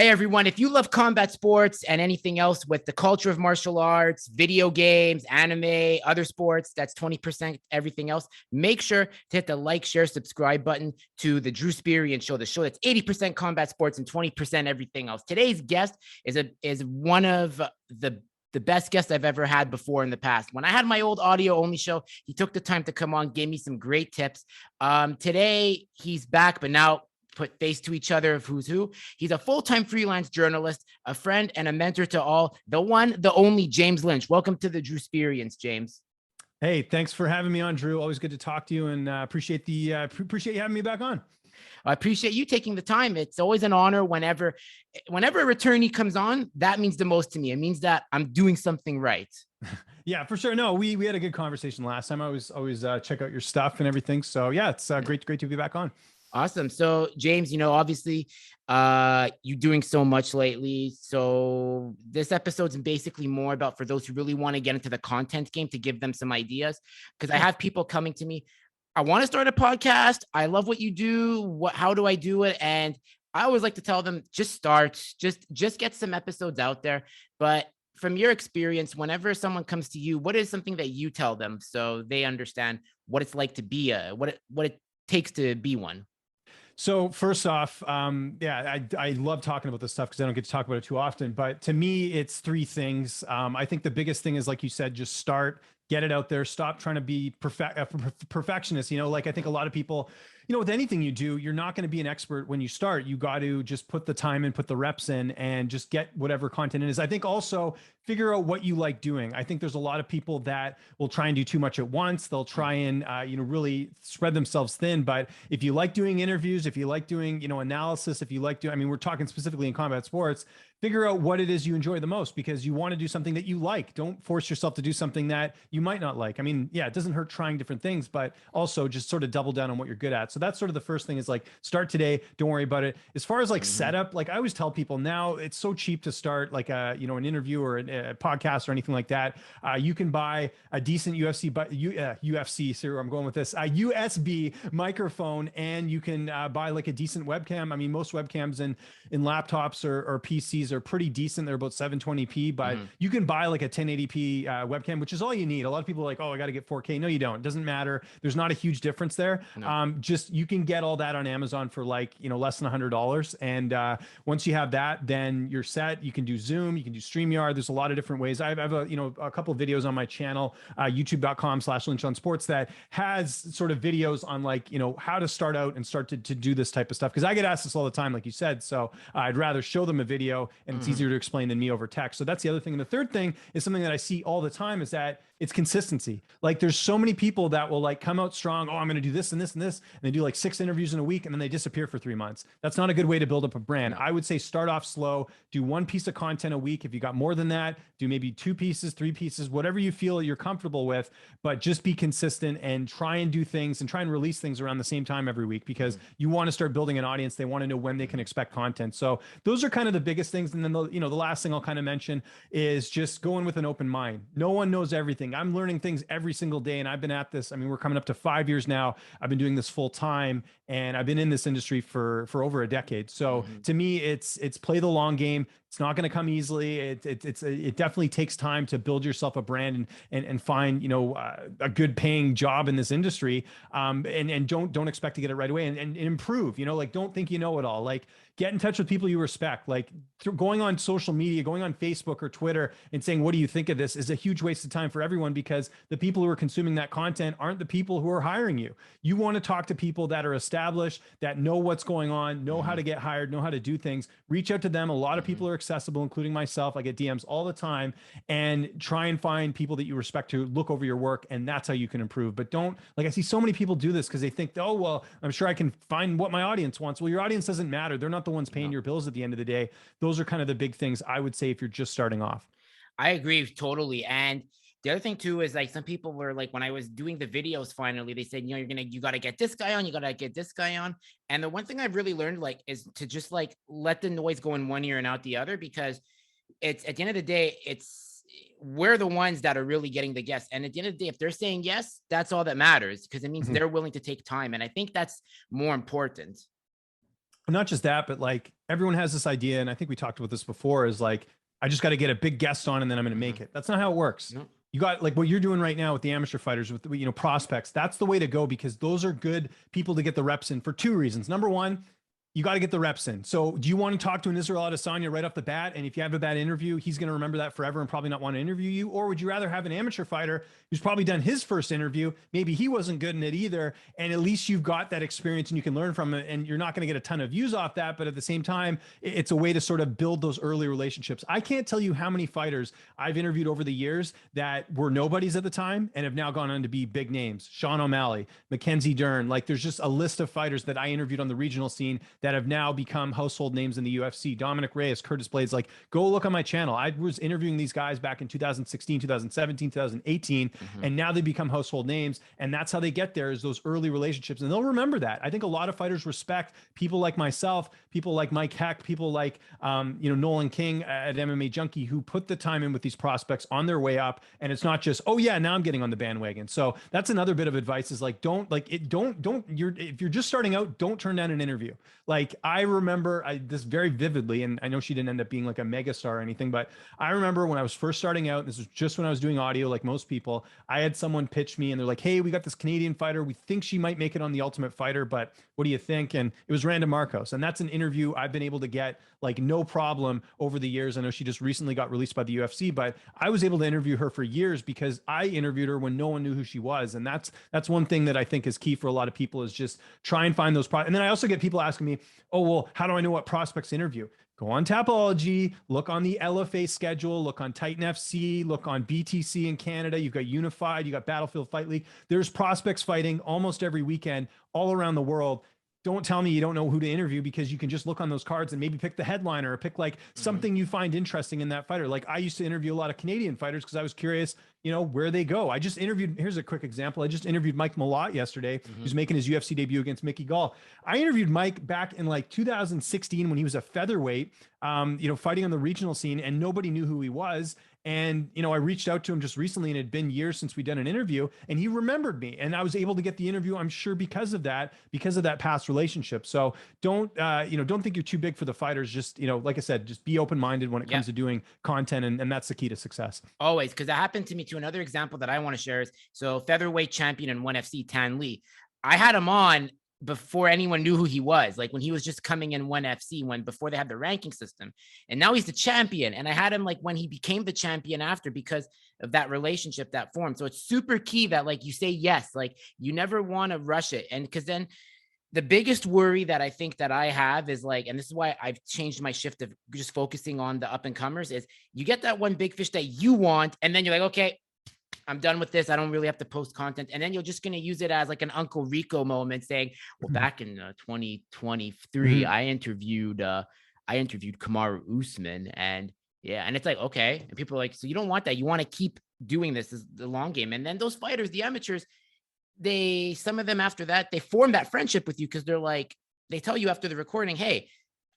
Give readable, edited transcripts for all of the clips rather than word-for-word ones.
Hey everyone, if you love combat sports and anything else with the culture of martial arts, video games, anime, other sports, that's 20% everything else, make sure to hit the like, share, subscribe button to the Drewsperience show, the show that's 80% combat sports and 20% everything else. Today's guest is one of the best guests I've ever had before in the past. When I had my old audio only show, he took the time to come on, gave me some great tips. Today he's back, but now put face to each other of who's who. He's a full-time freelance journalist, a friend, and a mentor to all. The one, the only James Lynch. Welcome to the Drewsperience, James. Hey, thanks for having me on, Drew. Always good to talk to you, and appreciate you having me back on. I appreciate you taking the time. It's always an honor whenever a returnee comes on. That means the most to me. It means that I'm doing something right. Yeah, for sure. No, we had a good conversation last time. I always check out your stuff and everything. So yeah, it's great to be back on. Awesome. So James, obviously you're doing so much lately. So this episode's basically more about for those who really want to get into the content game, to give them some ideas. Because I have people coming to me, I want to start a podcast. I love what you do. How do I do it? And I always like to tell them, just start, just get some episodes out there. But from your experience, whenever someone comes to you, what is something that you tell them so they understand what it's like to be what it takes to be one? So first off, I love talking about this stuff because I don't get to talk about it too often. But to me, it's three things. I think the biggest thing is, like you said, just start, get it out there. Stop trying to be perfectionist. Like I think a lot of people, with anything you do, you're not going to be an expert when you start. You got to just put the time in, put the reps in, and just get whatever content it is. I think also figure out what you like doing. I think there's a lot of people that will try and do too much at once. They'll try and, really spread themselves thin. But if you like doing interviews, if you like doing, analysis, if you like doing, we're talking specifically in combat sports, figure out what it is you enjoy the most, because you want to do something that you like. Don't force yourself to do something that you might not like. It doesn't hurt trying different ththings, but also just sort of double down on what you're good at. So that's sort of the first thing, is like, start today. Don't worry about it. As far as setup, like I always tell people now, it's so cheap to start like an interview or a podcast or anything like that. You can buy a decent UFC, so I'm going with this, a USB microphone, and you can buy like a decent webcam. Most webcams in laptops or PCs are pretty decent. They're about 720p, but you can buy like a 1080p webcam, which is all you need. A lot of people are like, oh, I got to get 4K. No, you don't. It doesn't matter. There's not a huge difference there. No. Just, you can get all that on Amazon for like, less than $100. And once you have that, then you're set. You can do Zoom, you can do StreamYard. There's a lot of different ways. I have a couple of videos on my channel, youtube.com/LynchOnSports, that has sort of videos on like, how to start out and start to do this type of stuff. Cause I get asked this all the time, like you said. So I'd rather show them a video, and it's easier to explain than me over text. So that's the other thing. And the third thing is something that I see all the time, is that it's consistency. Like there's so many people that will like come out strong. Oh, I'm going to do this and this and this. And they do like 6 interviews in a week, and then they disappear for 3 months. That's not a good way to build up a brand. I would say start off slow, do 1 piece of content a week. If you got more than that, do maybe 2 pieces, 3 pieces, whatever you feel you're comfortable with, but just be consistent and try and do things and try and release things around the same time every week, because you want to start building an audience. They want to know when they can expect content. So those are kind of the biggest things. And then the last thing I'll kind of mention is just going with an open mind. No one knows everything. I'm learning things every single day, and I've been at this. We're coming up to 5 years now. I've been doing this full time, and I've been in this industry for over a decade. So to me, it's play the long game. It's not going to come easily. It definitely takes time to build yourself a brand and find a good paying job in this industry. And don't expect to get it right away, and improve. Like, don't think you know it all. Like, get in touch with people you respect. Like, going on social media, going on Facebook or Twitter and saying, what do you think of this, is a huge waste of time for everyone, because the people who are consuming that content aren't the people who are hiring you. You want to talk to people that are established, that know what's going on, know how to get hired, know how to do things. Reach out to them. A lot of people are accessible, including myself. I get DMs all the time, and try and find people that you respect to look over your work. And that's how you can improve. But don't, like, I see so many people do this because they think, oh, well, I'm sure I can find what my audience wants. Well, your audience doesn't matter. They're not the ones paying your bills at the end of the day. Those are kind of the big things I would say if you're just starting off. I agree totally. And the other thing too is, like, some people were like, when I was doing the videos, finally, they said, you got to get this guy on, you got to get this guy on. And the one thing I've really learned, like, is to just like let the noise go in one ear and out the other, because it's, at the end of the day, we're the ones that are really getting the guests. And at the end of the day, if they're saying yes, that's all that matters, because it means they're willing to take time. And I think that's more important. Not just that, but like everyone has this idea, and I think we talked about this before, is like, I just got to get a big guest on and then I'm going to make it. That's not how it works. No. You got like what you're doing right now with the amateur fighters, with, you know, prospects. That's the way to go, because those are good people to get the reps in for two reasons. Number one, you got to get the reps in. So do you want to talk to an Israel Adesanya right off the bat? And if you have a bad interview, he's going to remember that forever and probably not want to interview you. Or would you rather have an amateur fighter who's probably done his first interview? Maybe he wasn't good in it either. And at least you've got that experience and you can learn from it, and you're not going to get a ton of views off that. But at the same time, it's a way to sort of build those early relationships. I can't tell you how many fighters I've interviewed over the years that were nobodies at the time and have now gone on to be big names. Sean O'Malley, Mackenzie Dern, like there's just a list of fighters that I interviewed on the regional scene that have now become household names in the UFC. Dominic Reyes, Curtis Blades, like go look on my channel. I was interviewing these guys back in 2016, 2017, 2018, and now they become household names. And that's how they get there, is those early relationships. And they'll remember that. I think a lot of fighters respect people like myself, people like Mike Heck, people like, you know, Nolan King at MMA Junkie, who put the time in with these prospects on their way up. And it's not just, oh yeah, now I'm getting on the bandwagon. So that's another bit of advice, is like, if you're just starting out, don't turn down an interview. Like I remember this very vividly, and I know she didn't end up being like a mega star or anything, but I remember when I was first starting out, this was just when I was doing audio, like most people, I had someone pitch me and they're like, hey, we got this Canadian fighter. We think she might make it on the Ultimate Fighter, but what do you think? And it was Randa Marcos. And that's an interview I've been able to get like no problem over the years. I know she just recently got released by the UFC, but I was able to interview her for years because I interviewed her when no one knew who she was. And that's one thing that I think is key for a lot of people, is just try and find those. And then I also get people asking me, oh, well, how do I know what prospects interview? Go on Tapology, look on the LFA schedule, look on Titan FC, look on BTC in Canada. You've got Unified, you got Battlefield Fight League. There's prospects fighting almost every weekend all around the world. Don't tell me you don't know who to interview, because you can just look on those cards and maybe pick the headliner or pick like something you find interesting in that fighter. Like I used to interview a lot of Canadian fighters because I was curious, you know, where they go. I just interviewed, here's a quick example. I just interviewed Mike Malott yesterday, who's making his UFC debut against Mickey Gall. I interviewed Mike back in like 2016 when he was a featherweight, you know, fighting on the regional scene, and nobody knew who he was. And, you know, I reached out to him just recently, and it had been years since we'd done an interview, and he remembered me, and I was able to get the interview, I'm sure, because of that past relationship. So don't think you're too big for the fighters. Just, you know, like I said, just be open-minded when it comes to doing content. And that's the key to success. Always. Cause that happened to me too. Another example that I want to share is, so featherweight champion in ONE FC, Tan Lee, I had him on before anyone knew who he was, like when he was just coming in ONE FC, before they had the ranking system, and now he's the champion. And I had him like when he became the champion after, because of that relationship that formed. So it's super key that like you say yes, like you never want to rush it. And because then the biggest worry that I think that I have is like, and this is why I've changed my shift of just focusing on the up and comers, is you get that one big fish that you want, and then you're like, okay, I'm done with this. I don't really have to post content. And then you're just going to use it as like an Uncle Rico moment, saying, well, back in 2023, I interviewed Kamaru Usman, and yeah. And it's like, okay. And people are like, so you don't want that. You want to keep doing this as the long game. And then those fighters, the amateurs, some of them after that, they form that friendship with you, because they're like, they tell you after the recording, hey,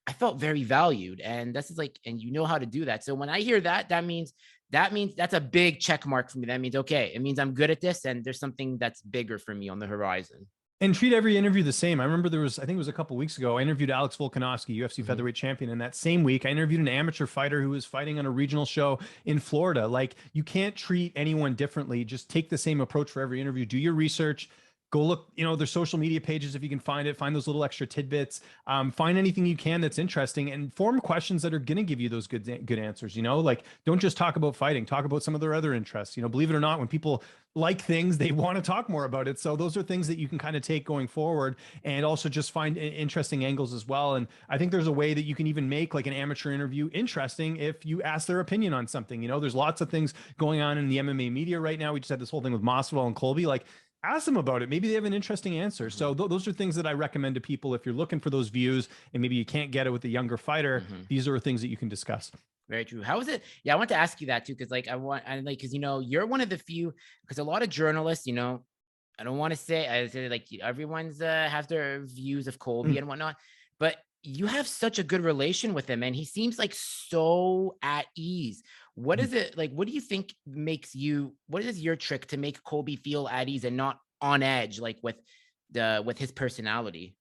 I felt very valued. And this is like, and you know how to do that. So when I hear that, that means that's a big check mark for me. That means, okay, it means I'm good at this, and there's something that's bigger for me on the horizon. And treat every interview the same. I remember I think it was a couple of weeks ago, I interviewed Alex Volkanovski, UFC featherweight champion. And that same week, I interviewed an amateur fighter who was fighting on a regional show in Florida. Like, you can't treat anyone differently. Just take the same approach for every interview. Do your research. Go look, you know, their social media pages if you can find it. Find those little extra tidbits. Find anything you can that's interesting, and form questions that are going to give you those good answers. You know, like, don't just talk about fighting. Talk about some of their other interests. You know, believe it or not, when people like things, they want to talk more about it. So those are things that you can kind of take going forward, and also just find interesting angles as well. And I think there's a way that you can even make like an amateur interview interesting if you ask their opinion on something. You know, there's lots of things going on in the MMA media right now. We just had this whole thing with Masvidal and Colby. Like, ask them about it. Maybe they have an interesting answer. So those are things that I recommend to people. If you're looking for those views and maybe you can't get it with a younger fighter, these are things that you can discuss. Very true. How is it? Yeah, I want to ask you that too, because like because you know, you're one of the few, because a lot of journalists, you know, I don't want to say, I say like everyone's has their views of Colby and whatnot, but you have such a good relation with him, and he seems like so at ease. What is it like? What do you think what is your trick to make Colby feel at ease and not on edge, like with his personality?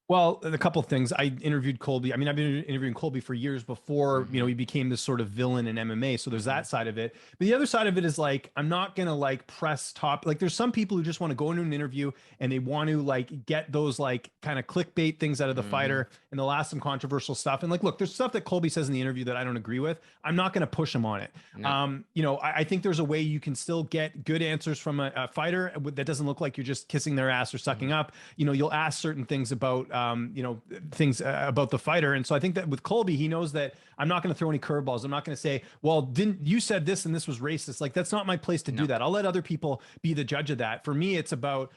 Well, a couple of things. I interviewed Colby. I mean, I've been interviewing Colby for years before, he became this sort of villain in MMA. So there's that side of it. But the other side of it is like, I'm not going to like press top. Like there's some people who just want to go into an interview and they want to like get those like kind of clickbait things out of the fighter, and they'll ask some controversial stuff. And like, look, there's stuff that Colby says in the interview that I don't agree with. I'm not going to push him on it. No. I think there's a way you can still get good answers from a fighter that doesn't look like you're just kissing their ass or sucking up. You'll ask certain things about, things about the fighter. And so I think that with Colby, he knows that I'm not going to throw any curveballs. I'm not going to say, well, didn't you said this and this was racist? Like, that's not my place to do that. I'll let other people be the judge of that. For me, it's about,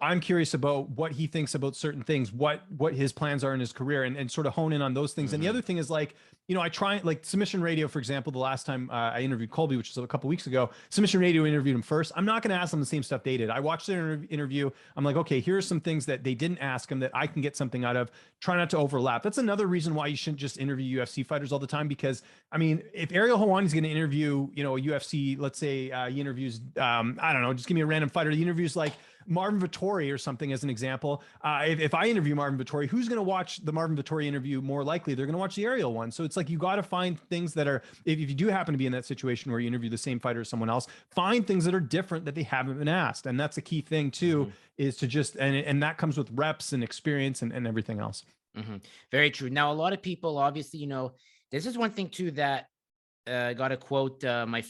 I'm curious about what he thinks about certain things, what his plans are in his career, and sort of hone in on those things. And the other thing is like, I try like Submission Radio, for example, the last time I interviewed Colby, which was a couple weeks ago, Submission Radio interviewed him first. I'm not going to ask them the same stuff they did. I watched their interview. I'm like, okay, here are some things that they didn't ask him that I can get something out of. Try not to overlap. That's another reason why you shouldn't just interview UFC fighters all the time, because I mean, if Ariel Helwani is going to interview, a UFC, let's say he interviews, I don't know, just give me a random fighter. He interviews like Marvin Vettori or something as an example. If I interview Marvin Vettori, who's going to watch the Marvin Vettori interview more likely? They're going to watch the Ariel one. So it's like, you got to find things that are, if you do happen to be in that situation where you interview the same fighter as someone else, find things that are different that they haven't been asked. And that's a key thing too, is to just, and that comes with reps and experience and everything else. Very true. Now, a lot of people, obviously, this is one thing too that I got to quote my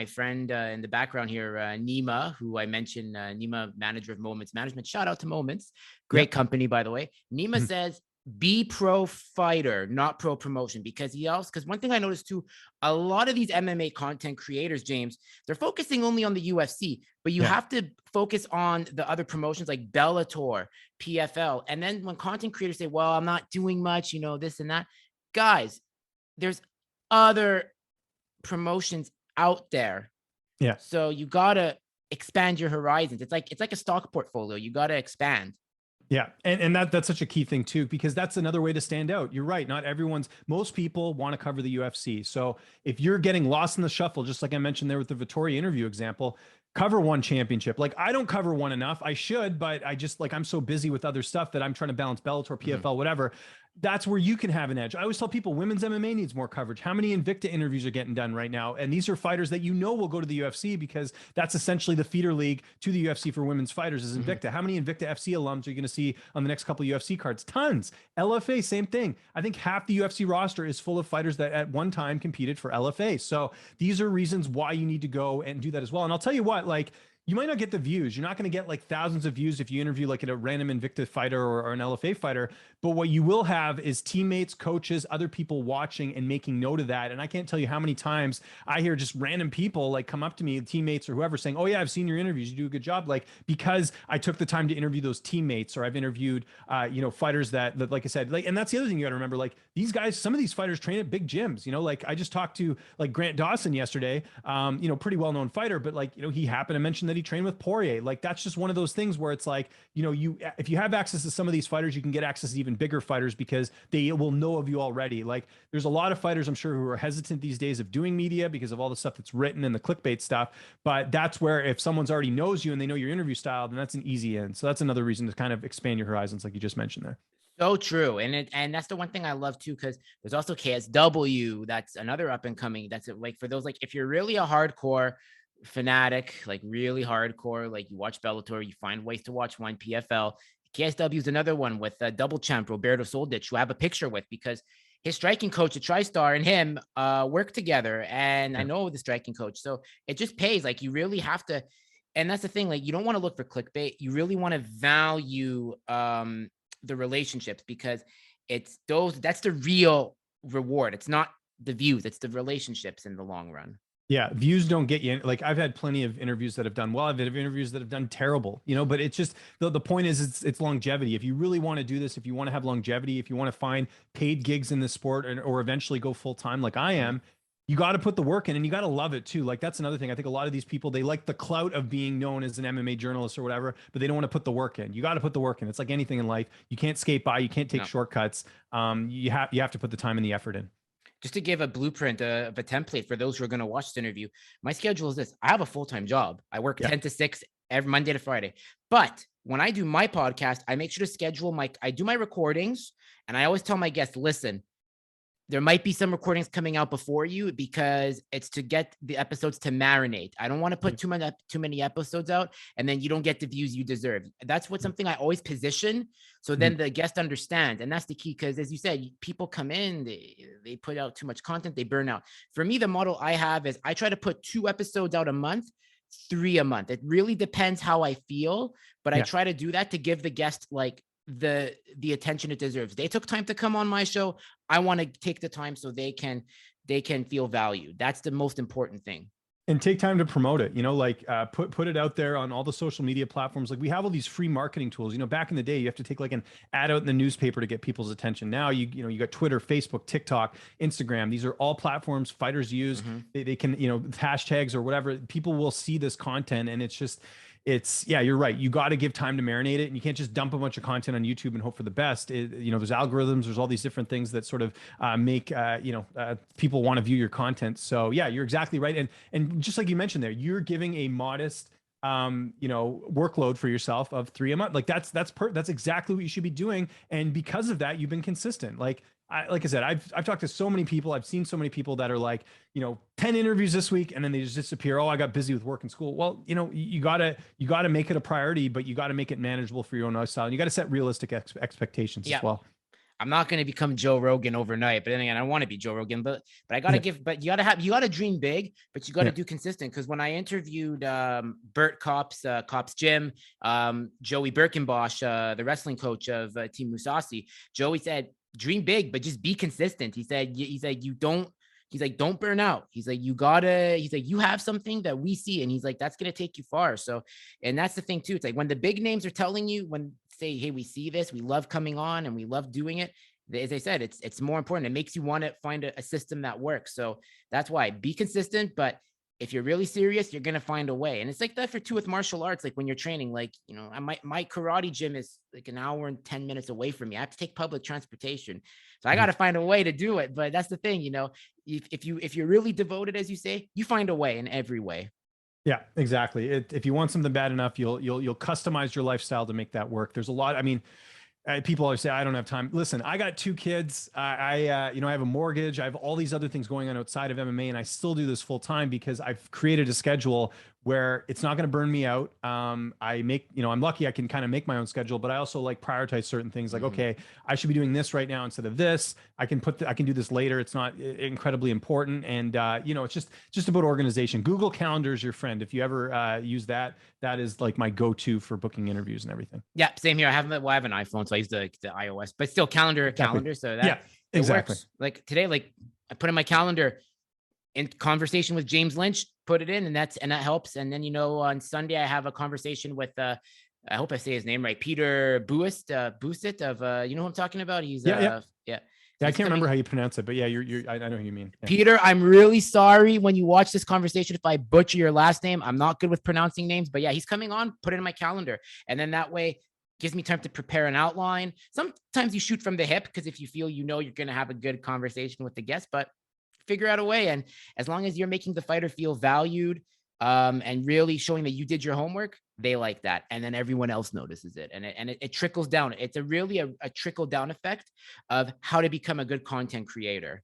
friend in the background here, Nima, who I mentioned, Nima, manager of Moments Management. Shout out to Moments, great company, by the way. Nima says, be pro fighter, not pro promotion, because one thing I noticed too, a lot of these MMA content creators, James, they're focusing only on the UFC, but you have to focus on the other promotions like Bellator, PFL. And then when content creators say, well, I'm not doing much, this and that, guys, there's other promotions out there. Yeah. So you got to expand your horizons. It's like a stock portfolio. You got to expand. Yeah. And that's such a key thing too, because that's another way to stand out. You're right. Most people want to cover the UFC. So if you're getting lost in the shuffle, just like I mentioned there with the Vittoria interview example, cover one championship. Like, I don't cover one enough. I should, but I just I'm so busy with other stuff that I'm trying to balance Bellator, PFL, whatever. That's where you can have an edge. I always tell people women's MMA needs more coverage. How many Invicta interviews are getting done right now? And these are fighters that will go to the UFC, because that's essentially the feeder league to the UFC for women's fighters is Invicta. How many Invicta FC alums are you going to see on the next couple of UFC cards? Tons. LFA, same thing. I think half the UFC roster is full of fighters that at one time competed for LFA. So these are reasons why you need to go and do that as well. And I'll tell you what, you might not get the views. You're not going to get like thousands of views if you interview like a random Invicta fighter or an LFA fighter. But what you will have is teammates, coaches, other people watching and making note of that. And I can't tell you how many times I hear just random people like come up to me, teammates or whoever, saying, oh yeah, I've seen your interviews. You do a good job. Like, because I took the time to interview those teammates, or I've interviewed, fighters that, like I said, and that's the other thing you got to remember, like these guys, some of these fighters train at big gyms, like I just talked to like Grant Dawson yesterday, pretty well-known fighter, but he happened to mention that he trained with Poirier. Like, that's just one of those things where it's like, if you have access to some of these fighters, you can get access to even bigger fighters because they will know of you already. Like, there's a lot of fighters, I'm sure, who are hesitant these days of doing media because of all the stuff that's written and the clickbait stuff. But that's where, if someone's already knows you and they know your interview style, then that's an easy in. So that's another reason to kind of expand your horizons, like you just mentioned there. So true. And that's the one thing I love too, because there's also KSW. That's another up and coming. That's like, for those, like, if you're really a hardcore fanatic, like really hardcore, like you watch Bellator, you find ways to watch one. PFL, KSW is another one with double champ Roberto Soldic, who I have a picture with because his striking coach at TriStar and him work together. And I know the striking coach. So it just pays. Like, you really have to. And that's the thing. Like, you don't want to look for clickbait. You really want to value the relationships, because that's the real reward. It's not the views, it's the relationships in the long run. Yeah, views don't get you. Like, I've had plenty of interviews that have done well. I've had interviews that have done terrible, but it's just the point is it's longevity. If you really want to do this, if you want to have longevity, if you want to find paid gigs in this sport or eventually go full time like I am, you got to put the work in, and you got to love it too. Like, that's another thing. I think a lot of these people, they like the clout of being known as an MMA journalist or whatever, but they don't want to put the work in. You got to put the work in. It's like anything in life. You can't skate by, you can't take shortcuts. You have to put the time and the effort in. Just to give a blueprint of a template for those who are going to watch this interview, my schedule is this. I have a full-time job. I work 10 to 6 every Monday to Friday. But when I do my podcast, I make sure to schedule I do my recordings, and I always tell my guests, listen, there might be some recordings coming out before you because it's to get the episodes to marinate. I don't want to put too many episodes out and then you don't get the views you deserve. That's something I always position. So then the guest understands. And that's the key. Because as you said, people come in, they put out too much content, they burn out. For me, the model I have is I try to put 2 episodes out a month, 3 a month. It really depends how I feel, but I try to do that to give the guest like the attention it deserves. They took time to come on my show. I want to take the time so they can feel valued. That's the most important thing. And take time to promote it, like put it out there on all the social media platforms. Like we have all these free marketing tools. Back in the day, you have to take like an ad out in the newspaper to get people's attention. Now you got Twitter, Facebook, TikTok, Instagram. These are all platforms fighters use. They can, hashtags or whatever. People will see this content, and you're right. You got to give time to marinate it, and you can't just dump a bunch of content on YouTube and hope for the best. There's algorithms, there's all these different things that sort of make people want to view your content. So yeah, you're exactly right. And just like you mentioned there, you're giving a modest workload for yourself of 3 a month. Like that's exactly what you should be doing. And because of that, you've been consistent. Like I said, I've talked to so many people. I've seen so many people that are like, 10 interviews this week, and then they just disappear. Oh, I got busy with work and school. Well, you gotta make it a priority, but you got to make it manageable for your own lifestyle. And you got to set realistic expectations as well. I'm not going to become Joe Rogan overnight, but then again, I want to be Joe Rogan, but I got to but you got to dream big, but you got to do consistent. Cause when I interviewed, Bert Kopp's Gym, Joey Birkenbosch, the wrestling coach of Team Musasi, Joey said, dream big, but just be consistent. He said, don't burn out. He's like, you have something that we see. And he's like, that's going to take you far. So, and that's the thing too. It's like when the big names are telling you, say, hey, we see this, we love coming on and we love doing it. As I said, it's more important. It makes you want to find a system that works. So that's why be consistent, but if you're really serious, you're going to find a way. And it's like that for too with martial arts. Like when you're training, like, my karate gym is like an hour and 10 minutes away from me. I have to take public transportation. So I got to find a way to do it. But that's the thing, if you're really devoted, as you say, you find a way in every way. Yeah, exactly. If you want something bad enough, you'll customize your lifestyle to make that work. There's a lot. I mean, people always say, I don't have time. Listen, I got 2 kids. I have a mortgage. I have all these other things going on outside of MMA, and I still do this full time because I've created a schedule where it's not going to burn me out. I'm lucky I can kind of make my own schedule, but I also like prioritize certain things like, okay, I should be doing this right now instead of this. I can do this later. It's not incredibly important. And, it's just about organization. Google Calendar is your friend. If you ever use that, that is like my go-to for booking interviews and everything. Yeah. Same here. I have an iPhone, so I use the iOS, but still calendar. So that exactly. Works. Like today, like I put in my calendar in conversation with James Lynch, put it in, and that helps. And then, on Sunday I have a conversation with, I hope I say his name right, Peter Buist of, you know who I'm talking about? He's I can't remember how you pronounce it, but yeah, I know who you mean. Yeah. Peter, I'm really sorry when you watch this conversation if I butcher your last name. I'm not good with pronouncing names, but yeah, he's coming on, put it in my calendar. And then that way gives me time to prepare an outline. Sometimes you shoot from the hip because if you feel you're going to have a good conversation with the guest, but figure out a way. And as long as you're making the fighter feel valued, and really showing that you did your homework, they like that. And then everyone else notices it. And it trickles down. It's really a trickle down effect of how to become a good content creator.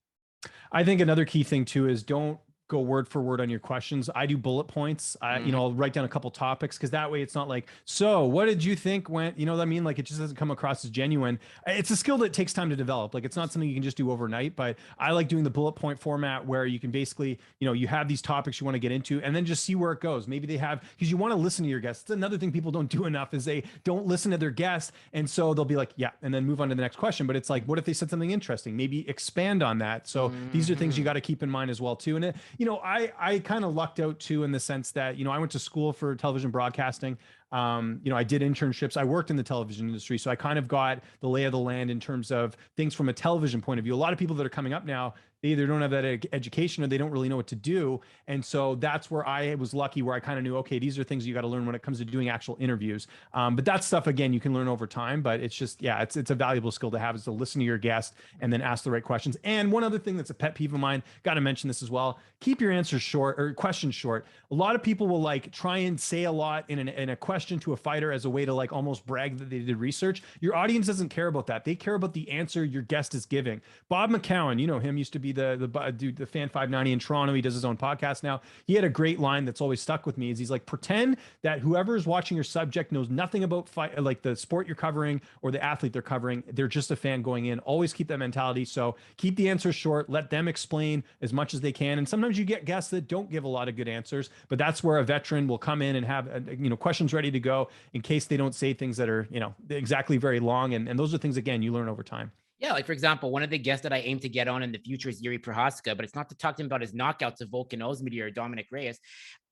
I think another key thing too is don't go word for word on your questions. I do bullet points. I'll write down a couple topics because that way it's not like, so what did you think went, you know what I mean? Like it just doesn't come across as genuine. It's a skill that takes time to develop. Like it's not something you can just do overnight, but I like doing the bullet point format where you can basically, you have these topics you want to get into and then just see where it goes. Maybe they have, because you want to listen to your guests. It's another thing people don't do enough is they don't listen to their guests. And so they'll be like, yeah, and then move on to the next question. But it's like, what if they said something interesting? Maybe expand on that. So these are things you got to keep in mind as well too. And I kind of lucked out too in the sense that, I went to school for television broadcasting. You know, I did internships. I worked in the television industry, so I kind of got the lay of the land in terms of things from a television point of view. A lot of people that are coming up now, they either don't have that education or they don't really know what to do. And so that's where I was lucky, where I kind of knew, okay, these are things you got to learn when it comes to doing actual interviews. But that stuff, again, you can learn over time, but it's just, yeah, it's a valuable skill to have, is to listen to your guest and then ask the right questions. And one other thing that's a pet peeve of mine, got to mention this as well, keep your answers short, or questions short. A lot of people will like try and say a lot in a question to a fighter as a way to like almost brag that they did research. Your audience doesn't care about that. They care about the answer your guest is giving. Bob McCowan, you know him, used to be the dude, the Fan 590 in Toronto. He does his own podcast now. He had a great line that's always stuck with me, is he's like, pretend that whoever is watching your subject knows nothing about fight, like the sport you're covering or the athlete they're covering. They're just a fan going in. Always keep that mentality. So keep the answers short, let them explain as much as they can. And sometimes you get guests that don't give a lot of good answers, but that's where a veteran will come in and have, you know, questions ready to go in case they don't say things that are, you know, exactly very long. And those are things, again, you learn over time. Yeah, like for example, one of the guests that I aim to get on in the future is Yuri Prohaska, but it's not to talk to him about his knockouts of Volkan Ozdemir or Dominic Reyes.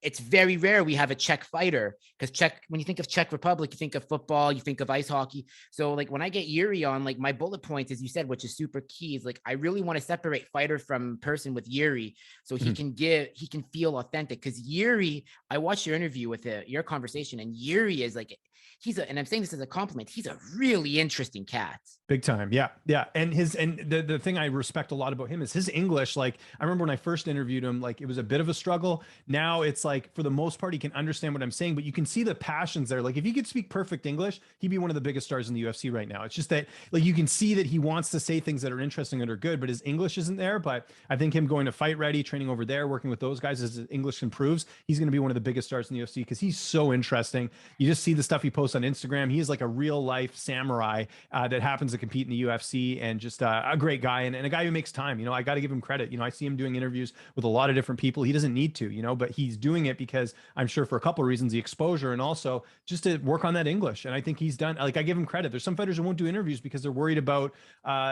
It's very rare we have a Czech fighter, because Czech, when you think of Czech Republic, you think of football, you think of ice hockey. So like when I get Yuri on, like my bullet points, as you said, which is super key, is like I really want to separate fighter from person with Yuri, so he can feel authentic. Because Yuri, I watched your interview with your conversation, and Yuri is like, and I'm saying this as a compliment, he's a really interesting cat. Big time. Yeah. Yeah. And the thing I respect a lot about him is his English. Like, I remember when I first interviewed him, like it was a bit of a struggle. Now it's like, for the most part, he can understand what I'm saying, but you can see the passions there. Like if he could speak perfect English, he'd be one of the biggest stars in the UFC right now. It's just that, like, you can see that he wants to say things that are interesting and are good, but his English isn't there. But I think him going to Fight Ready, training over there, working with those guys, as his English improves, he's going to be one of the biggest stars in the UFC, because he's so interesting. You just see the stuff he posts on Instagram. He is like a real life samurai that happens to compete in the UFC, and just a great guy, and a guy who makes time. You know, I got to give him credit. You know, I see him doing interviews with a lot of different people. He doesn't need to, you know, but he's doing it because I'm sure for a couple of reasons, the exposure, and also just to work on that English. And I think he's done, like, I give him credit. There's some fighters who won't do interviews because they're worried about,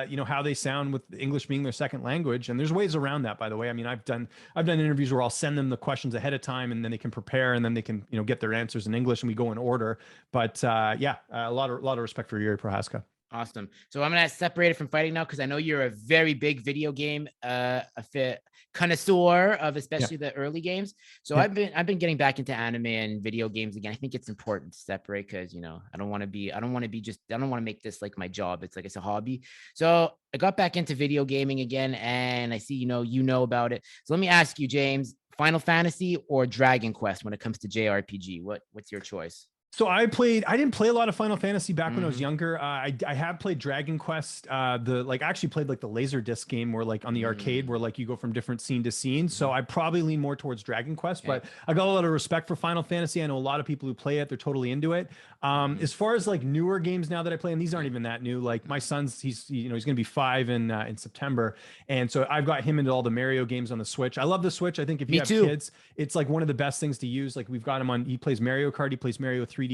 you know, how they sound with English being their second language. And there's ways around that, by the way. I mean, I've done interviews where I'll send them the questions ahead of time, and then they can prepare, and then they can, you know, get their answers in English, and we go in order. But yeah, a lot of respect for Yuri Prohaska. Awesome. So I'm gonna separate it from fighting now, because I know you're a very big video game connoisseur of, especially the early games. So I've been getting back into anime and video games again. I think it's important to separate, because, you know, I don't want to make this like my job. It's like, it's a hobby. So I got back into video gaming again, and I see, you know about it. So let me ask you, James, Final Fantasy or Dragon Quest when it comes to JRPG? What's your choice? So I didn't play a lot of Final Fantasy back when I was younger. I have played Dragon Quest. I actually played like the Laserdisc game, where like on the arcade, where like you go from different scene to scene. So I probably lean more towards Dragon Quest, but I got a lot of respect for Final Fantasy. I know a lot of people who play it. They're totally into it. As far as like newer games now that I play, and these aren't even that new, like my son's, he's going to be 5 in September. And so I've got him into all the Mario games on the Switch. I love the Switch. I think if you have kids, it's like one of the best things to use. Like we've got him on, he plays Mario Kart. He plays Mario 3D,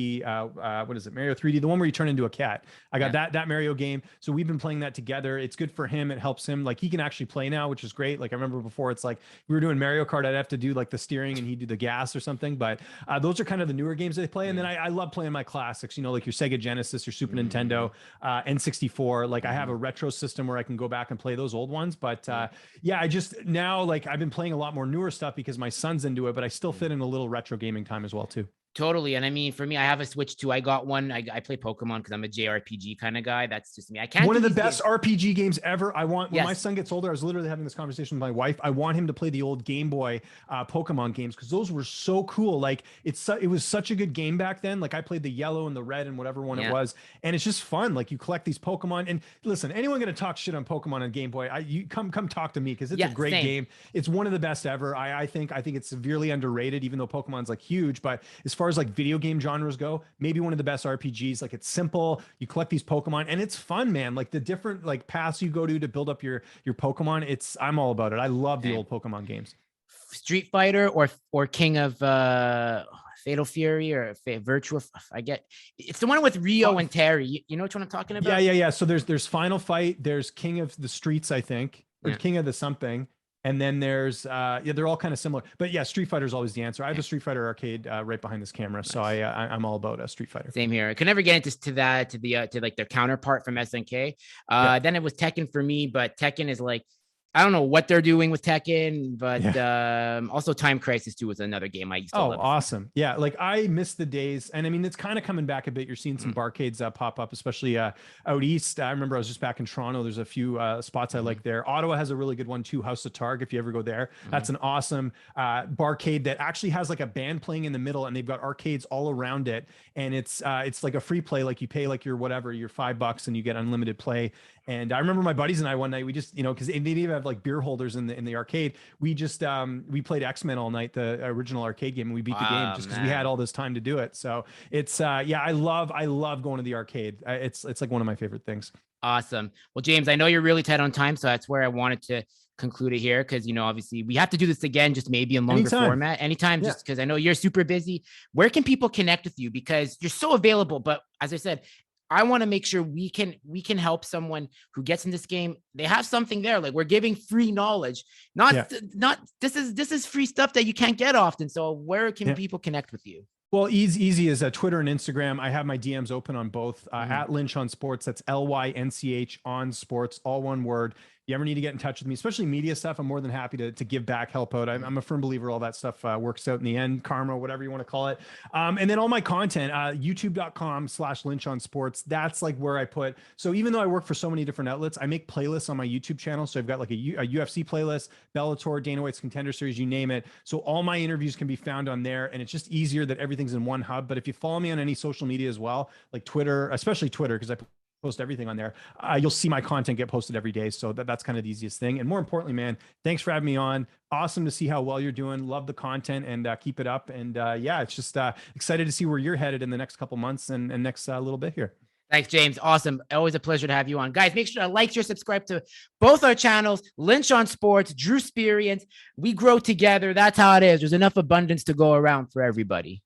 what is it, Mario 3D, the one where you turn into a cat. I got that Mario game, so we've been playing that together. It's good for him. It helps him, like he can actually play now, which is great. Like I remember before, it's like we were doing Mario Kart, I'd have to do like the steering and he'd do the gas or something. But those are kind of the newer games that they play. And then I love playing my classics, you know, like your Sega Genesis, your Super Nintendo, N64. Like I have a retro system where I can go back and play those old ones. But yeah, I just now, like I've been playing a lot more newer stuff because my son's into it, but I still fit in a little retro gaming time as well too. Totally. And I mean, for me, I have a Switch too. I got one. I play Pokemon because I'm a JRPG kind of guy. That's just me. I can't. One of the best RPG games ever. I want, when my son gets older, I was literally having this conversation with my wife. I want him to play the old Game Boy Pokemon games, because those were so cool. Like it was such a good game back then. Like I played the yellow and the red and whatever one it was. And it's just fun. Like you collect these Pokemon. And listen, anyone going to talk shit on Pokemon on Game Boy, you come talk to me, because it's a great game. It's one of the best ever. I think it's severely underrated, even though Pokemon's like huge. But as far as like video game genres go, maybe one of the best RPGs. Like it's simple, you collect these Pokemon, and it's fun, man. Like the different like paths you go to build up your Pokemon. I'm all about it. I love the old Pokemon games. Street Fighter or King of Fatal Fury or Virtua. I get it's the one with Rio and Terry. You know which one I'm talking about? Yeah. So there's Final Fight. There's King of the Streets, I think, or King of the something. And then there's yeah, they're all kind of similar, but yeah, Street Fighter is always the answer. I have a Street Fighter arcade right behind this camera, so I'm all about a Street Fighter. Same here. I could never get into that, to like their counterpart from SNK. Then it was Tekken for me, but Tekken is like, I don't know what they're doing with Tekken, but also Time Crisis 2 was another game I used to love. Awesome. Yeah, like I miss the days. And I mean, it's kind of coming back a bit. You're seeing some barcades pop up, especially out east. I remember I was just back in Toronto. There's a few spots I like there. Ottawa has a really good one too, House of Targ, if you ever go there. That's an awesome barcade that actually has like a band playing in the middle, and they've got arcades all around it. And it's like a free play, like you pay like your whatever, your $5 and you get unlimited play. And I remember my buddies and I one night, we just, because they didn't even have like beer holders in the arcade. We just we played X-Men all night, the original arcade game, and we beat the game just because we had all this time to do it. So it's yeah, I love going to the arcade. It's like one of my favorite things. Awesome. Well, James, I know you're really tight on time, so that's where I wanted to conclude it here, because obviously we have to do this again, just maybe in longer format anytime, just because I know you're super busy. Where can people connect with you, because you're so available? But as I said, I want to make sure we can help someone who gets in this game. They have something there. Like, we're giving free knowledge, not this is free stuff that you can't get often. So where can people connect with you? Well, easy is Twitter and Instagram. I have my DMs open on both, at Lynch on Sports. That's LYNCH on Sports, all one word. You ever need to get in touch with me, especially media stuff, I'm more than happy to give back, help out. I'm a firm believer all that stuff works out in the end, karma, whatever you want to call it. And then all my content, youtube.com/Lynch on Sports. That's like where I put. So even though I work for so many different outlets, I make playlists on my YouTube channel. So I've got like a UFC playlist, Bellator, Dana White's Contender Series, you name it. So all my interviews can be found on there, and it's just easier that everything's in one hub. But if you follow me on any social media as well, like Twitter, especially Twitter, because I post everything on there, you'll see my content get posted every day. So that's kind of the easiest thing. And more importantly, man, thanks for having me on. Awesome to see how well you're doing. Love the content, and keep it up. And yeah, it's just excited to see where you're headed in the next couple months and next little bit here. Thanks, James. Awesome. Always a pleasure to have you on. Guys, make sure to like, share, subscribe to both our channels, Lynch on Sports, Drewsperience. We grow together. That's how it is. There's enough abundance to go around for everybody.